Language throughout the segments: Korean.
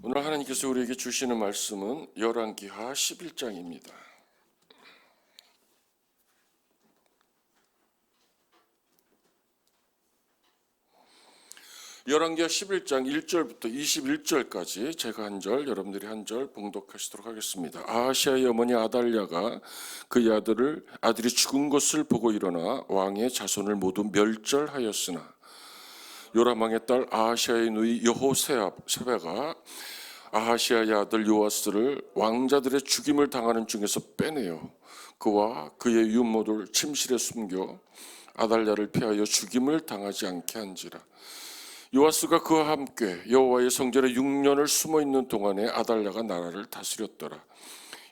오늘 하나님께서 우리에게 주시는 말씀은 열왕기하 11장입니다. 열왕기하 11장 1절부터 21절까지 제가 한 절, 여러분들이 한 절 봉독하시도록 하겠습니다. 아하시아의 어머니 아달랴가 그의 아들이 죽은 것을 보고 일어나 왕의 자손을 모두 멸절하였으나 요람 왕의 딸 아하시아의 누이 여호세베가 아하시아의 아들 요아스를 왕자들의 죽임을 당하는 중에서 빼내어 그와 그의 윤모들 침실에 숨겨 아달랴를 피하여 죽임을 당하지 않게 한지라. 요아스가 그와 함께 여호와의 성전에 6년을 숨어 있는 동안에 아달랴가 나라를 다스렸더라.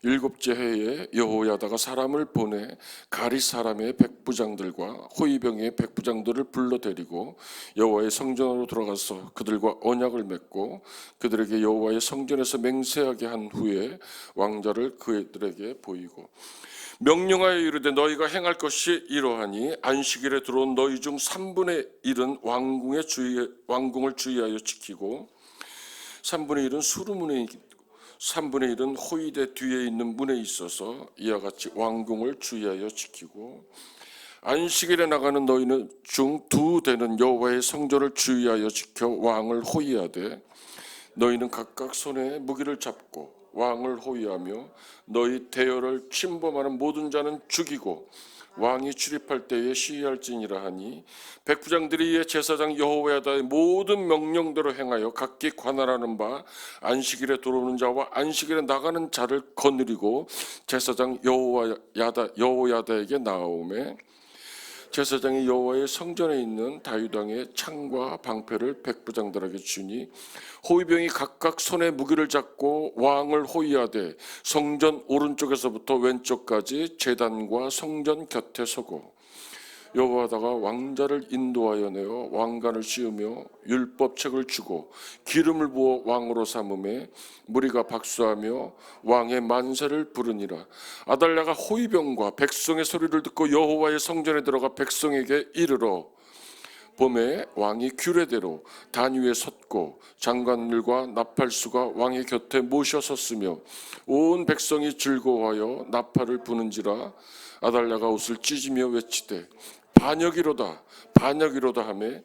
7째 해에 여호야다가 사람을 보내 가리 사람의 백부장들과 호위병의 백부장들을 불러 데리고 여호와의 성전으로 들어가서 그들과 언약을 맺고 그들에게 여호와의 성전에서 맹세하게 한 후에 왕자를 그들에게 보이고 명령하여 이르되 너희가 행할 것이 이러하니 안식일에 들어온 너희 중 3분의 1은 왕궁을 주의하여 지키고 3분의 1은 수루문에 3분의 1은 호위대 뒤에 있는 문에 있어서 이와 같이 왕궁을 주의하여 지키고 안식일에 나가는 너희는 중 2대는 여호와의 성전을 주의하여 지켜 왕을 호위하되 너희는 각각 손에 무기를 잡고 왕을 호위하며 너희 대열을 침범하는 모든 자는 죽이고 왕이 출입할 때에 시위할지니라 하니 백부장들이 이에 제사장 여호야다의 모든 명령대로 행하여 각기 관할하는 바 안식일에 들어오는 자와 안식일에 나가는 자를 거느리고 제사장 여호야다에게 나아오매 제사장이 여호와의 성전에 있는 다윗왕의 창과 방패를 백부장들에게 주니 호위병이 각각 손에 무기를 잡고 왕을 호위하되 성전 오른쪽에서부터 왼쪽까지 제단과 성전 곁에 서고 여호와다가 왕자를 인도하여 내어 왕관을 씌우며 율법책을 주고 기름을 부어 왕으로 삼음에 무리가 박수하며 왕의 만세를 부르니라. 아달랴가 호위병과 백성의 소리를 듣고 여호와의 성전에 들어가 백성에게 이르러 봄에 왕이 규례대로 단 위에 섰고 장관들과 나팔수가 왕의 곁에 모셔 섰으며 온 백성이 즐거워하여 나팔을 부는지라. 아달랴가 옷을 찢으며 외치되 반역이로다 반역이로다 하며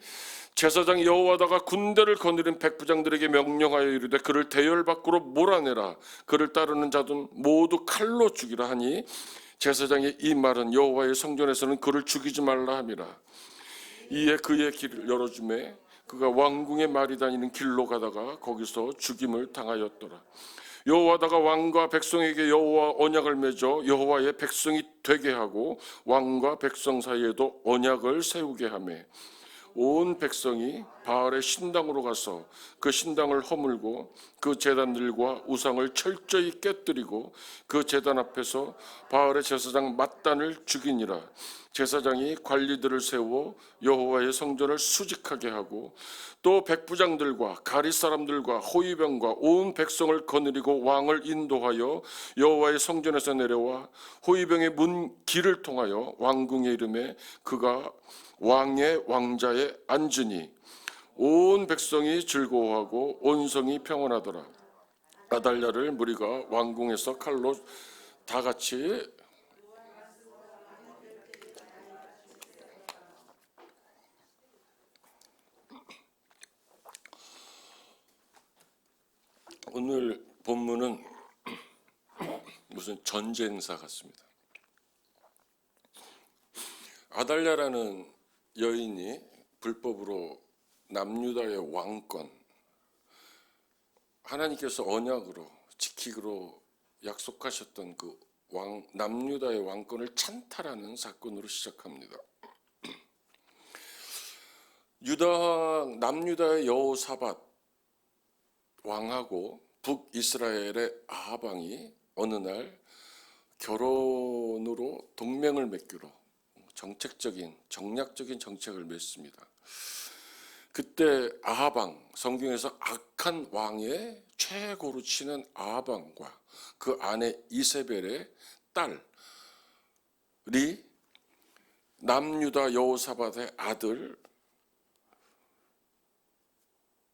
제사장 여호와다가 군대를 거느린 백부장들에게 명령하여 이르되 그를 대열 밖으로 몰아내라. 그를 따르는 자들 모두 칼로 죽이라 하니 제사장의 이 말은 여호와의 성전에서는 그를 죽이지 말라 함이라. 이에 그의 길을 열어주매 그가 왕궁의 말이 다니는 길로 가다가 거기서 죽임을 당하였더라. 여호와다가 왕과 백성에게 여호와 언약을 맺어 여호와의 백성이 되게 하고 왕과 백성 사이에도 언약을 세우게 하며 온 백성이 바알의 신당으로 가서 그 신당을 허물고 그 제단들과 우상을 철저히 깨뜨리고 그 제단 앞에서 바알의 제사장 맏단을 죽이니라. 제사장이 관리들을 세워 여호와의 성전을 수직하게 하고 또 백부장들과 가리 사람들과 호위병과 온 백성을 거느리고 왕을 인도하여 여호와의 성전에서 내려와 호위병의 문 길을 통하여 왕궁에 이르매 그가 왕의 왕자에 앉으니 온 백성이 즐거워하고 온 성이 평안하더라. 아달랴를 무리가 왕궁에서 칼로 다 같이 오늘 본문은 무슨 전쟁사 같습니다. 아달랴라는 여인이 불법으로 남유다의 왕권, 하나님께서 언약으로 지키기로 약속하셨던 그 남유다의 왕권을 찬탈하는 사건으로 시작합니다. 남유다의 여호사밧 왕하고 북이스라엘의 아합 왕이 어느 날 결혼으로 동맹을 맺기로 정략적인 정책을 맺습니다. 그때 아합 왕, 성경에서 악한 왕의 최고로 치는 아합 왕과 그 아내 이세벨의 딸이 남유다 여호사밧의 아들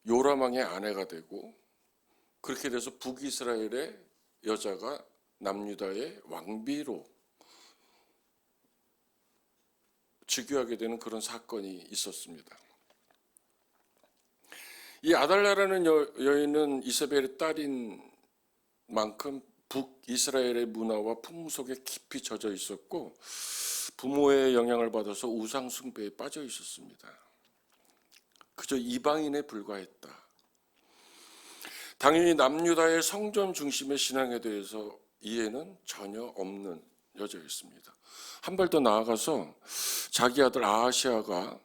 요람 왕의 아내가 되고 그렇게 돼서 북이스라엘의 여자가 남유다의 왕비로 즉위하게 되는 그런 사건이 있었습니다. 이 아달랴라는 여인은 이세벨의 딸인 만큼 북이스라엘의 문화와 풍속에 깊이 젖어 있었고 부모의 영향을 받아서 우상 숭배에 빠져 있었습니다. 그저 이방인에 불과했다. 당연히 남유다의 성전 중심의 신앙에 대해서 이해는 전혀 없는 여자였습니다. 한 발 더 나아가서 자기 아들 아하시아가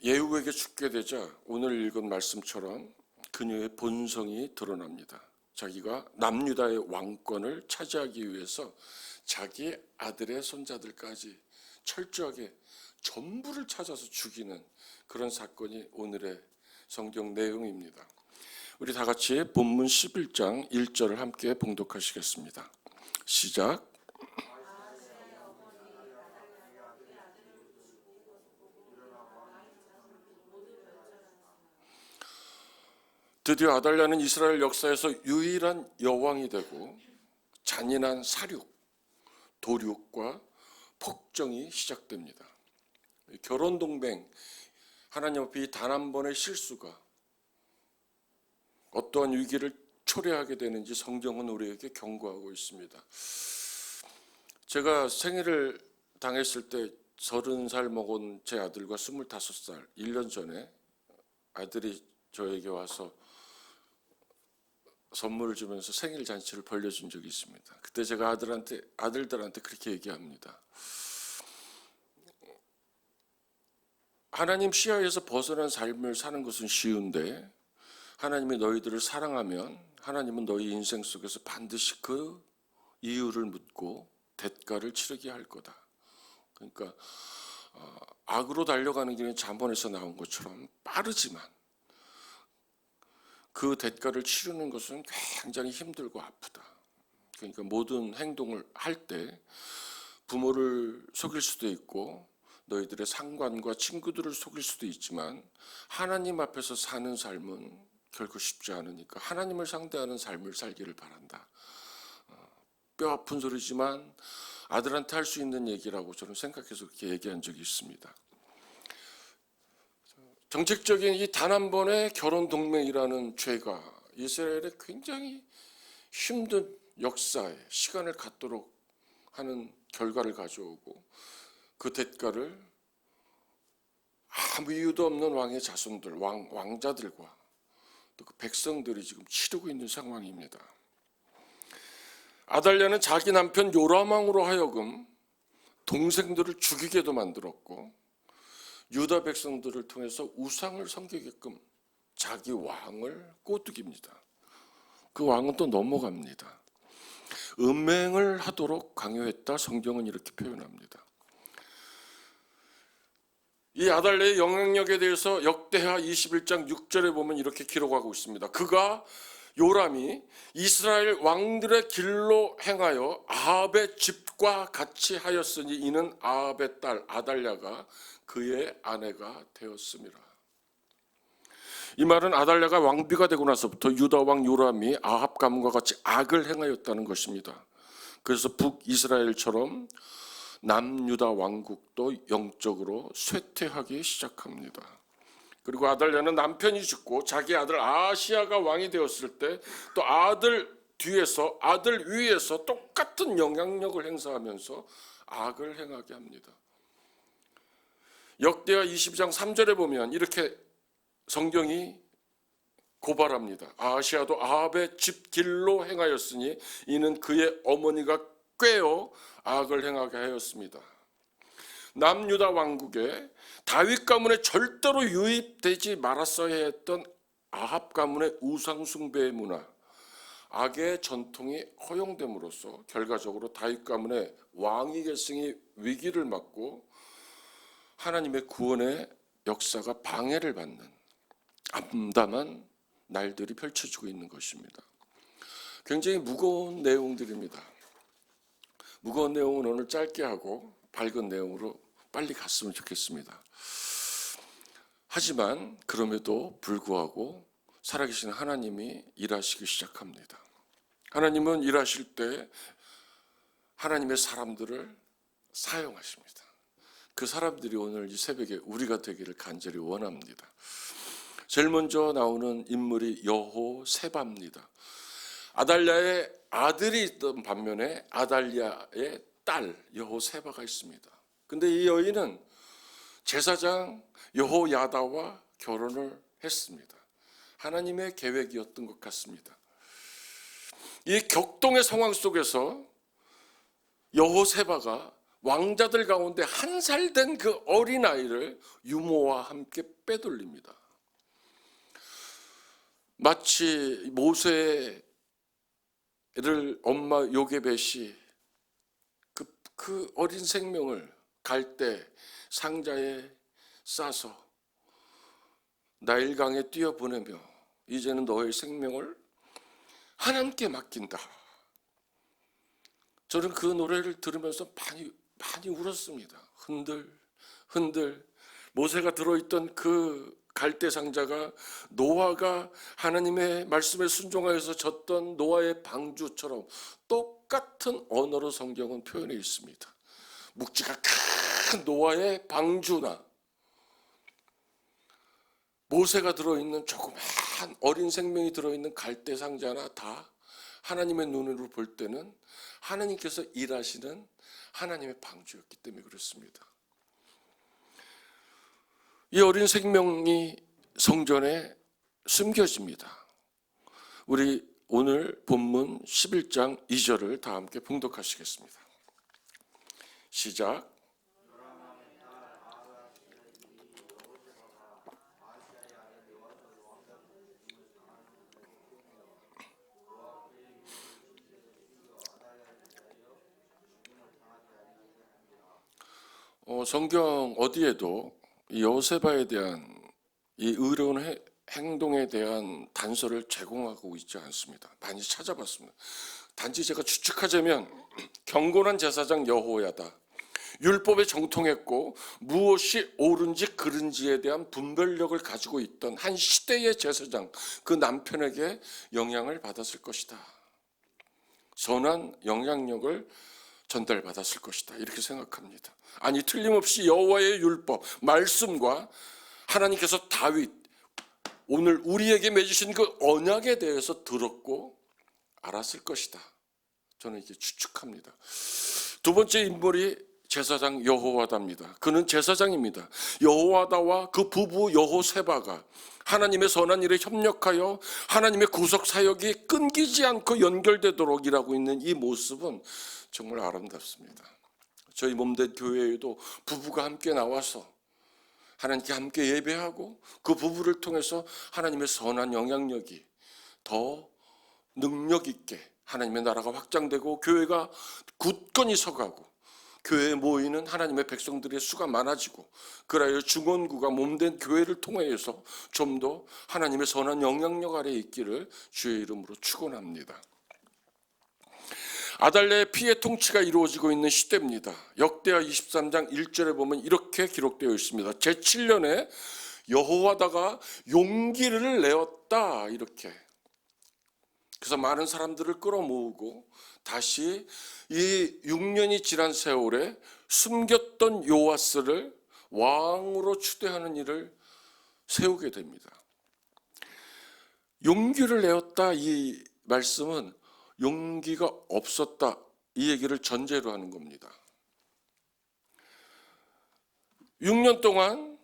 예후에게 죽게 되자 오늘 읽은 말씀처럼 그녀의 본성이 드러납니다. 자기가 남유다의 왕권을 차지하기 위해서 자기 아들의 손자들까지 철저하게 전부를 찾아서 죽이는 그런 사건이 오늘의 성경 내용입니다. 우리 다 같이 본문 11장 1절을 함께 봉독하시겠습니다. 시작. 드디어 아달랴는 이스라엘 역사에서 유일한 여왕이 되고 잔인한 사륙, 도륙과 폭정이 시작됩니다. 결혼 동맹, 하나님 앞에 단 한 번의 실수가 어떠한 위기를 초래하게 되는지 성경은 우리에게 경고하고 있습니다. 제가 생일을 당했을 때 30살 먹은 제 아들과 25살, 1년 전에 아들이 저에게 와서 선물을 주면서 생일 잔치를 벌려준 적이 있습니다. 그때 제가 아들들한테 그렇게 얘기합니다. 하나님 시야에서 벗어난 삶을 사는 것은 쉬운데 하나님이 너희들을 사랑하면 하나님은 너희 인생 속에서 반드시 그 이유를 묻고 대가를 치르게 할 거다. 그러니까 악으로 달려가는 길은 잠언에서 나온 것처럼 빠르지만 그 대가를 치르는 것은 굉장히 힘들고 아프다. 그러니까 모든 행동을 할 때 부모를 속일 수도 있고 너희들의 상관과 친구들을 속일 수도 있지만 하나님 앞에서 사는 삶은 결코 쉽지 않으니까 하나님을 상대하는 삶을 살기를 바란다. 뼈 아픈 소리지만 아들한테 할 수 있는 얘기라고 저는 생각해서 그렇게 얘기한 적이 있습니다. 정책적인 이 단 한 번의 결혼 동맹이라는 죄가 이스라엘에 굉장히 힘든 역사에 시간을 갖도록 하는 결과를 가져오고 그 대가를 아무 이유도 없는 왕의 자손들, 왕자들과 또 그 백성들이 지금 치르고 있는 상황입니다. 아달랴는 자기 남편 요람 왕으로 하여금 동생들을 죽이게도 만들었고 유다 백성들을 통해서 우상을 섬기게끔 자기 왕을 꼬드깁니다. 그 왕은 또 넘어갑니다. 음행을 하도록 강요했다. 성경은 이렇게 표현합니다. 이 아달랴의 영향력에 대해서 역대하 21장 6절에 보면 이렇게 기록하고 있습니다. 그가 요람이 이스라엘 왕들의 길로 행하여 아합의 집과 같이 하였으니 이는 아합의 딸 아달랴가 그의 아내가 되었습니다. 이 말은 아달랴가 왕비가 되고 나서부터 유다 왕 요람이 아합 가문과 같이 악을 행하였다는 것입니다. 그래서 북이스라엘처럼 남유다 왕국도 영적으로 쇠퇴하기 시작합니다. 그리고 아달랴는 남편이 죽고 자기 아들 아하시아가 왕이 되었을 때 또 아들 뒤에서 아들 위에서 똑같은 영향력을 행사하면서 악을 행하게 합니다. 역대하 22장 3절에 보면 이렇게 성경이 고발합니다. 아하시아도 아합의 집 길로 행하였으니 이는 그의 어머니가 꾀어 악을 행하게 하였습니다. 남유다 왕국에 다윗 가문에 절대로 유입되지 말았어야 했던 아합 가문의 우상 숭배의 문화, 악의 전통이 허용됨으로써 결과적으로 다윗 가문의 왕위 계승이 위기를 맞고 하나님의 구원의 역사가 방해를 받는 암담한 날들이 펼쳐지고 있는 것입니다. 굉장히 무거운 내용들입니다. 무거운 내용은 오늘 짧게 하고 밝은 내용으로 빨리 갔으면 좋겠습니다. 하지만 그럼에도 불구하고 살아계신 하나님이 일하시기 시작합니다. 하나님은 일하실 때 하나님의 사람들을 사용하십니다. 그 사람들이 오늘 이 새벽에 우리가 되기를 간절히 원합니다. 제일 먼저 나오는 인물이 여호세바입니다. 아달랴의 아들이 있던 반면에 아달랴의 딸 여호세바가 있습니다. 근데 이 여인은 제사장 여호야다와 결혼을 했습니다. 하나님의 계획이었던 것 같습니다. 이 격동의 상황 속에서 여호세바가 왕자들 가운데 한 살 된 그 어린아이를 유모와 함께 빼돌립니다. 마치 모세를 엄마 요게벳이 그 어린 생명을 갈대 상자에 싸서 나일강에 뛰어보내며 이제는 너의 생명을 하나님께 맡긴다. 저는 그 노래를 들으면서 많이 울었습니다. 흔들 모세가 들어있던 그 갈대 상자가 노아가 하나님의 말씀에 순종하여서 졌던 노아의 방주처럼 똑같은 언어로 성경은 표현해 있습니다. 묵지가 큰 노아의 방주나 모세가 들어있는 조그만 어린 생명이 들어있는 갈대 상자나 다 하나님의 눈으로 볼 때는 하나님께서 일하시는 하나님의 방주였기 때문에 그렇습니다. 이 어린 생명이 성전에 숨겨집니다. 우리 오늘 본문 11장 2절을 다 함께 봉독하시겠습니다. 시작. 성경 어디에도 이 여호세바에 대한 이 의로운 행동에 대한 단서를 제공하고 있지 않습니다. 많이 찾아봤습니다. 단지 제가 추측하자면 경건한 제사장 여호야다, 율법에 정통했고 무엇이 옳은지 그른지에 대한 분별력을 가지고 있던 한 시대의 제사장, 그 남편에게 영향을 받았을 것이다. 선한 영향력을 전달받았을 것이다. 이렇게 생각합니다. 아니, 틀림없이 여호와의 율법, 말씀과 하나님께서 다윗, 오늘 우리에게 맺으신 그 언약에 대해서 들었고 알았을 것이다. 저는 이렇게 추측합니다. 두 번째 인물이 제사장 여호와다입니다. 그는 제사장입니다. 여호와다와 그 부부 여호세바가 하나님의 선한 일에 협력하여 하나님의 구속 사역이 끊기지 않고 연결되도록 일하고 있는 이 모습은 정말 아름답습니다. 저희 몸된 교회에도 부부가 함께 나와서 하나님께 함께 예배하고 그 부부를 통해서 하나님의 선한 영향력이 더 능력 있게 하나님의 나라가 확장되고 교회가 굳건히 서가고 교회에 모이는 하나님의 백성들의 수가 많아지고 그라여 중원구가 몸된 교회를 통해서 좀 더 하나님의 선한 영향력 아래에 있기를 주의 이름으로 축원합니다. 아달랴의 피해 통치가 이루어지고 있는 시대입니다. 역대하 23장 1절에 보면 이렇게 기록되어 있습니다. 제7년에 여호와다가 용기를 내었다. 이렇게. 그래서 많은 사람들을 끌어모으고 다시 이 6년이 지난 세월에 숨겼던 요아스를 왕으로 추대하는 일을 세우게 됩니다. 용기를 내었다. 이 말씀은 용기가 없었다, 이 얘기를 전제로 하는 겁니다. 6년 동안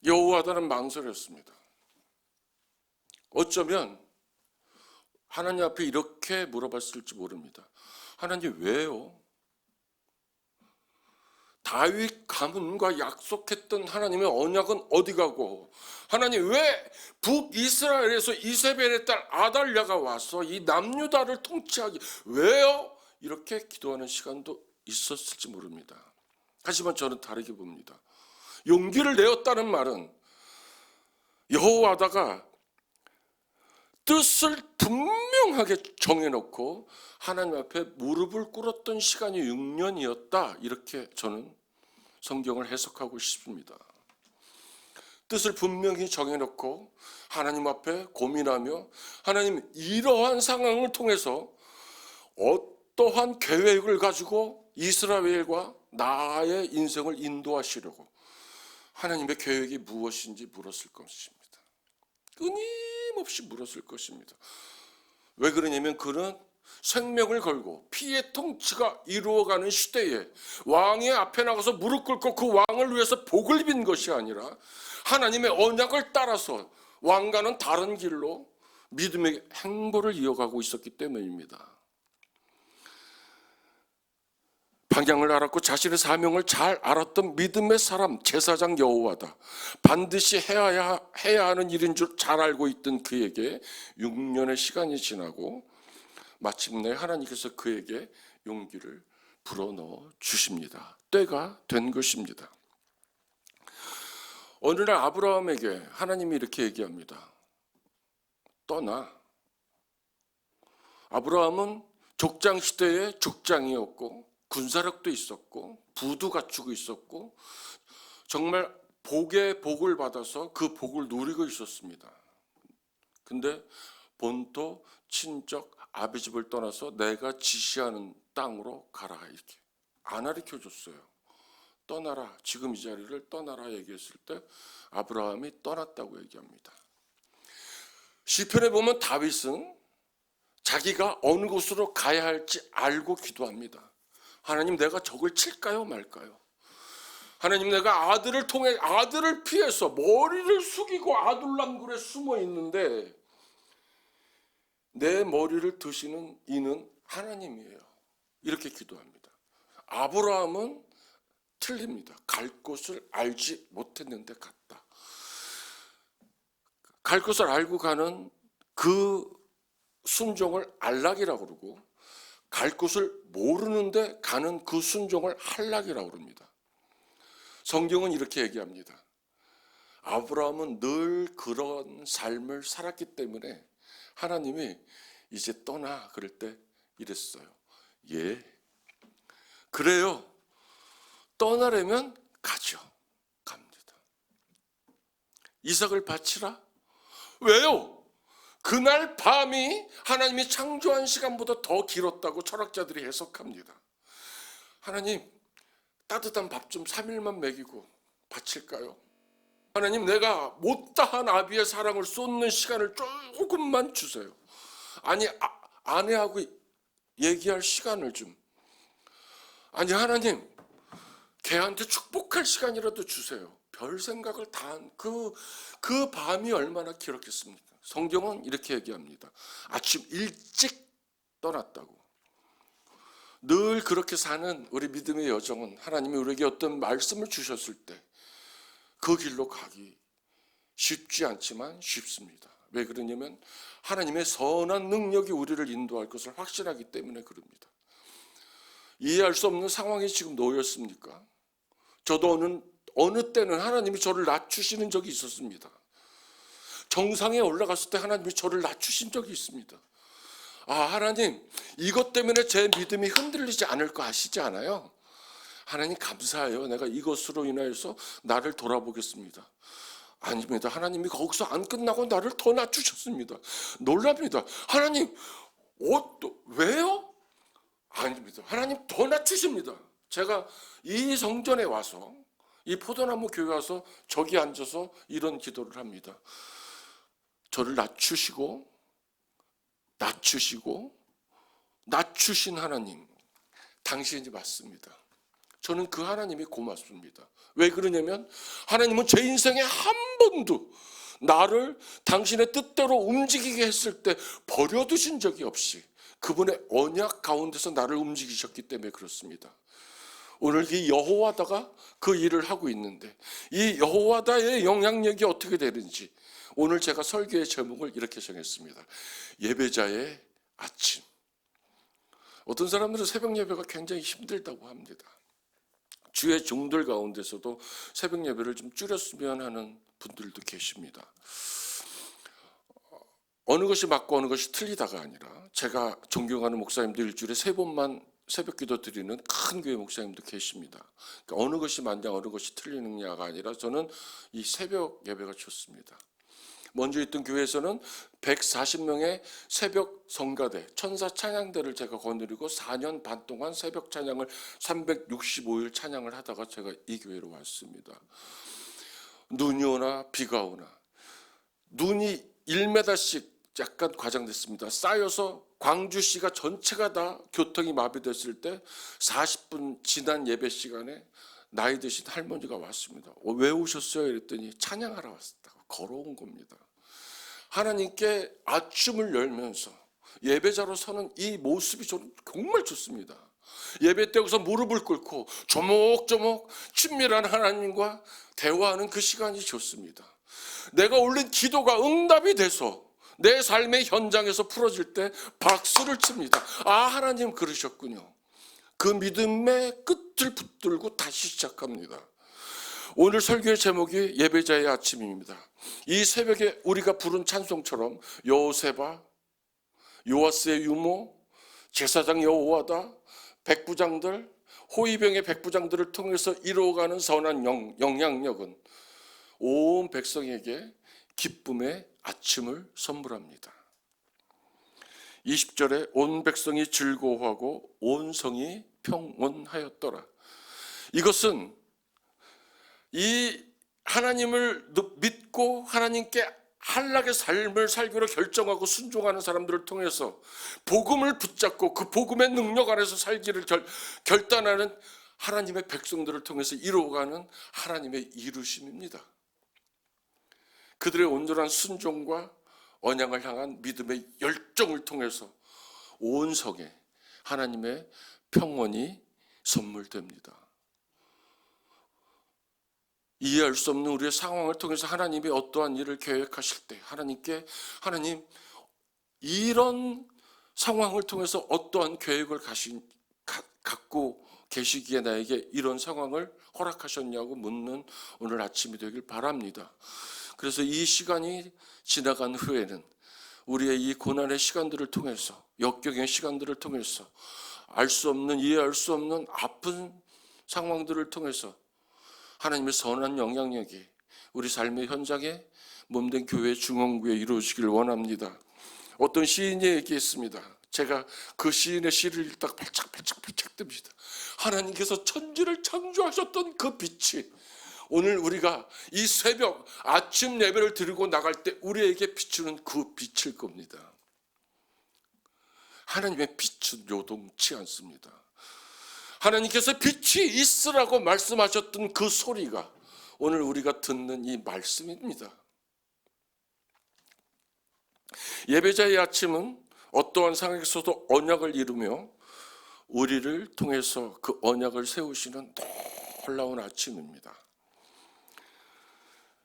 여호와다는 망설였습니다. 어쩌면 하나님 앞에 이렇게 물어봤을지 모릅니다. 하나님 왜요? 다윗 가문과 약속했던 하나님의 언약은 어디 가고, 하나님 왜 북이스라엘에서 이세벨의 딸 아달랴가 와서 이 남유다를 통치하기 왜요? 이렇게 기도하는 시간도 있었을지 모릅니다. 하지만 저는 다르게 봅니다. 용기를 내었다는 말은 여호와다가 뜻을 분명하게 정해놓고 하나님 앞에 무릎을 꿇었던 시간이 6년이었다. 이렇게 저는 성경을 해석하고 싶습니다. 뜻을 분명히 정해놓고 하나님 앞에 고민하며 하나님 이러한 상황을 통해서 어떠한 계획을 가지고 이스라엘과 나의 인생을 인도하시려고 하나님의 계획이 무엇인지 물었을 것입니다. 끊임없이 물었을 것입니다. 왜 그러냐면 그는 생명을 걸고 피의 통치가 이루어가는 시대에 왕의 앞에 나가서 무릎 꿇고 그 왕을 위해서 복을 빈 것이 아니라 하나님의 언약을 따라서 왕과는 다른 길로 믿음의 행보를 이어가고 있었기 때문입니다. 방향을 알았고 자신의 사명을 잘 알았던 믿음의 사람 제사장 여호와다. 반드시 해야 하는 일인 줄 잘 알고 있던 그에게 6년의 시간이 지나고 마침내 하나님께서 그에게 용기를 불어넣어 주십니다. 때가 된 것입니다. 어느 날 아브라함에게 하나님이 이렇게 얘기합니다. 떠나. 아브라함은 족장 시대의 족장이었고 군사력도 있었고 부도 갖추고 있었고 정말 복의 복을 받아서 그 복을 누리고 있었습니다. 근데 본토 친척 아비 집을 떠나서 내가 지시하는 땅으로 가라 이렇게 안 가르쳐줬어요. 떠나라, 지금 이 자리를 떠나라 얘기했을 때 아브라함이 떠났다고 얘기합니다. 시편에 보면 다윗은 자기가 어느 곳으로 가야 할지 알고 기도합니다. 하나님, 내가 적을 칠까요 말까요? 하나님, 내가 아들을 피해서 머리를 숙이고 아둘람굴에 숨어 있는데 내 머리를 드시는 이는 하나님이에요. 이렇게 기도합니다. 아브라함은 틀립니다. 갈 곳을 알지 못했는데 갔다. 갈 곳을 알고 가는 그 순종을 안락이라고 그러고 갈 곳을 모르는데 가는 그 순종을 한락이라고 그럽니다. 성경은 이렇게 얘기합니다. 아브라함은 늘 그런 삶을 살았기 때문에 하나님이 이제 떠나 그럴 때 이랬어요. 예, 그래요. 떠나려면 가죠. 갑니다. 이삭을 바치라? 왜요? 그날 밤이 하나님이 창조한 시간보다 더 길었다고 철학자들이 해석합니다. 하나님, 따뜻한 밥 좀 3일만 먹이고 바칠까요? 하나님, 내가 못다한 아비의 사랑을 쏟는 시간을 조금만 주세요. 아니, 아내하고 얘기할 시간을 좀. 아니, 하나님, 걔한테 축복할 시간이라도 주세요. 별 생각을 다 한 그 밤이 얼마나 길었겠습니까? 성경은 이렇게 얘기합니다. 아침 일찍 떠났다고. 늘 그렇게 사는 우리 믿음의 여정은 하나님이 우리에게 어떤 말씀을 주셨을 때 그 길로 가기 쉽지 않지만 쉽습니다. 왜 그러냐면 하나님의 선한 능력이 우리를 인도할 것을 확신하기 때문에 그럽니다. 이해할 수 없는 상황에 지금 놓였습니까? 저도 어느 때는 하나님이 저를 낮추시는 적이 있었습니다. 정상에 올라갔을 때 하나님이 저를 낮추신 적이 있습니다. 아, 하나님, 이것 때문에 제 믿음이 흔들리지 않을 거 아시지 않아요? 하나님 감사해요. 내가 이것으로 인하여서 나를 돌아보겠습니다. 아닙니다. 하나님이 거기서 안 끝나고 나를 더 낮추셨습니다. 놀랍니다. 하나님, 왜요? 아닙니다. 하나님 더 낮추십니다. 제가 이 성전에 와서 이 포도나무 교회 와서 저기 앉아서 이런 기도를 합니다. 저를 낮추시고 낮추신 하나님, 당신이 맞습니다. 저는 그 하나님이 고맙습니다. 왜 그러냐면 하나님은 제 인생에 한 번도 나를 당신의 뜻대로 움직이게 했을 때 버려두신 적이 없이 그분의 언약 가운데서 나를 움직이셨기 때문에 그렇습니다. 오늘 이 여호와다가 그 일을 하고 있는데 이 여호와다의 영향력이 어떻게 되는지 오늘 제가 설교의 제목을 이렇게 정했습니다. 예배자의 아침. 어떤 사람들은 새벽 예배가 굉장히 힘들다고 합니다. 주의 종들 가운데서도 새벽 예배를 좀 줄였으면 하는 분들도 계십니다. 어느 것이 맞고 어느 것이 틀리다가 아니라 제가 존경하는 목사님들 일주일에 3번만 새벽기도 드리는 큰 교회 목사님도 계십니다. 그러니까 어느 것이 맞냐 어느 것이 틀리느냐가 아니라 저는 이 새벽 예배가 좋습니다. 먼저 있던 교회에서는 140명의 새벽 성가대, 천사 찬양대를 제가 거느리고 4년 반 동안 새벽 찬양을 365일 찬양을 하다가 제가 이 교회로 왔습니다. 눈이 오나 비가 오나 눈이 1m씩 약간 과장됐습니다. 쌓여서 광주시가 전체가 다 교통이 마비됐을 때 40분 지난 예배 시간에 나이 드신 할머니가 왔습니다. 왜 오셨어요? 이랬더니 찬양하러 왔다고 걸어온 겁니다. 하나님께 아침을 열면서 예배자로 서는 이 모습이 저는 정말 좋습니다. 예배 때 여기서 무릎을 꿇고 조목조목 친밀한 하나님과 대화하는 그 시간이 좋습니다. 내가 올린 기도가 응답이 돼서 내 삶의 현장에서 풀어질 때 박수를 칩니다. 아, 하나님 그러셨군요. 그 믿음의 끝을 붙들고 다시 시작합니다. 오늘 설교의 제목이 예배자의 아침입니다. 이 새벽에 우리가 부른 찬송처럼 여호세바, 요아스의 유모, 제사장 여호와다, 백부장들, 호위병의 백부장들을 통해서 이루어가는 선한 영향력은 온 백성에게 기쁨의 아침을 선물합니다. 20절에 온 백성이 즐거워하고 온 성이 평온하였더라. 이것은 이 하나님을 믿고 하나님께 한락의 삶을 살기로 결정하고 순종하는 사람들을 통해서 복음을 붙잡고 그 복음의 능력 안에서 살기를 결단하는 하나님의 백성들을 통해서 이루어가는 하나님의 이루심입니다. 그들의 온전한 순종과 언약을 향한 믿음의 열정을 통해서 온 성에 하나님의 평온이 선물됩니다. 이해할 수 없는 우리의 상황을 통해서 하나님이 어떠한 일을 계획하실 때 하나님 이런 상황을 통해서 어떠한 계획을 갖고 계시기에 나에게 이런 상황을 허락하셨냐고 묻는 오늘 아침이 되길 바랍니다. 그래서 이 시간이 지나간 후에는 우리의 이 고난의 시간들을 통해서 역경의 시간들을 통해서 알 수 없는 이해할 수 없는 아픈 상황들을 통해서 하나님의 선한 영향력이 우리 삶의 현장에 몸된 교회 중원구에 이루어지길 원합니다. 어떤 시인이 얘기했습니다. 제가 그 시인의 시를 읽다가 발짝발짝 듭니다. 하나님께서 천지를 창조하셨던 그 빛이 오늘 우리가 이 새벽 아침 예배를 드리고 나갈 때 우리에게 비추는 그 빛일 겁니다. 하나님의 빛은 요동치 않습니다. 하나님께서 빛이 있으라고 말씀하셨던 그 소리가 오늘 우리가 듣는 이 말씀입니다. 예배자의 아침은 어떠한 상황에서도 언약을 이루며 우리를 통해서 그 언약을 세우시는 놀라운 아침입니다.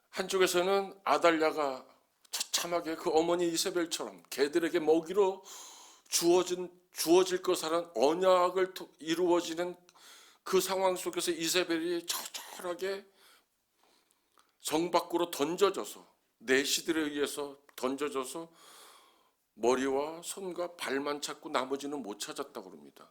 한쪽에서는 아달랴가 처참하게 그 어머니 이세벨처럼 개들에게 먹이로 주어질 것이라는 언약을 이루어지는 그 상황 속에서 이세벨이 처절하게 성 밖으로 던져져서 내시들에 의해서 던져져서 머리와 손과 발만 찾고 나머지는 못 찾았다고 합니다.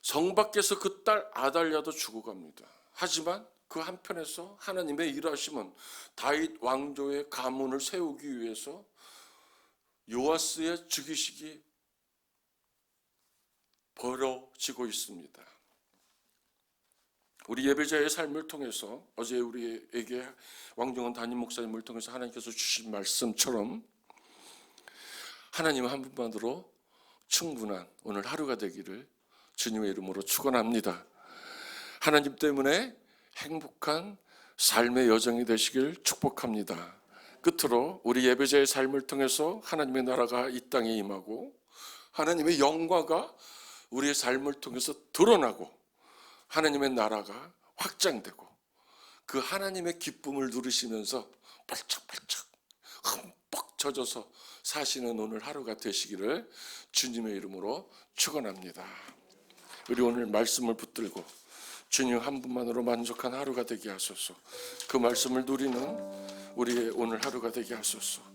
성 밖에서 그 딸 아달랴도 죽어갑니다. 하지만 그 한편에서 하나님의 일하심은 다윗 왕조의 가문을 세우기 위해서 요아스의 즉위식이 벌어지고 있습니다. 우리 예배자의 삶을 통해서 어제 우리에게 왕정원 담임 목사님을 통해서 하나님께서 주신 말씀처럼 하나님 한 분만으로 충분한 오늘 하루가 되기를 주님의 이름으로 축원합니다. 하나님 때문에 행복한 삶의 여정이 되시길 축복합니다. 끝으로 우리 예배자의 삶을 통해서 하나님의 나라가 이 땅에 임하고 하나님의 영광가 우리의 삶을 통해서 드러나고 하나님의 나라가 확장되고 그 하나님의 기쁨을 누리시면서 발짝발짝 흠뻑 젖어서 사시는 오늘 하루가 되시기를 주님의 이름으로 축원합니다. 우리 오늘 말씀을 붙들고 주님 한 분만으로 만족한 하루가 되게 하소서. 그 말씀을 누리는 우리의 오늘 하루가 되게 하소서.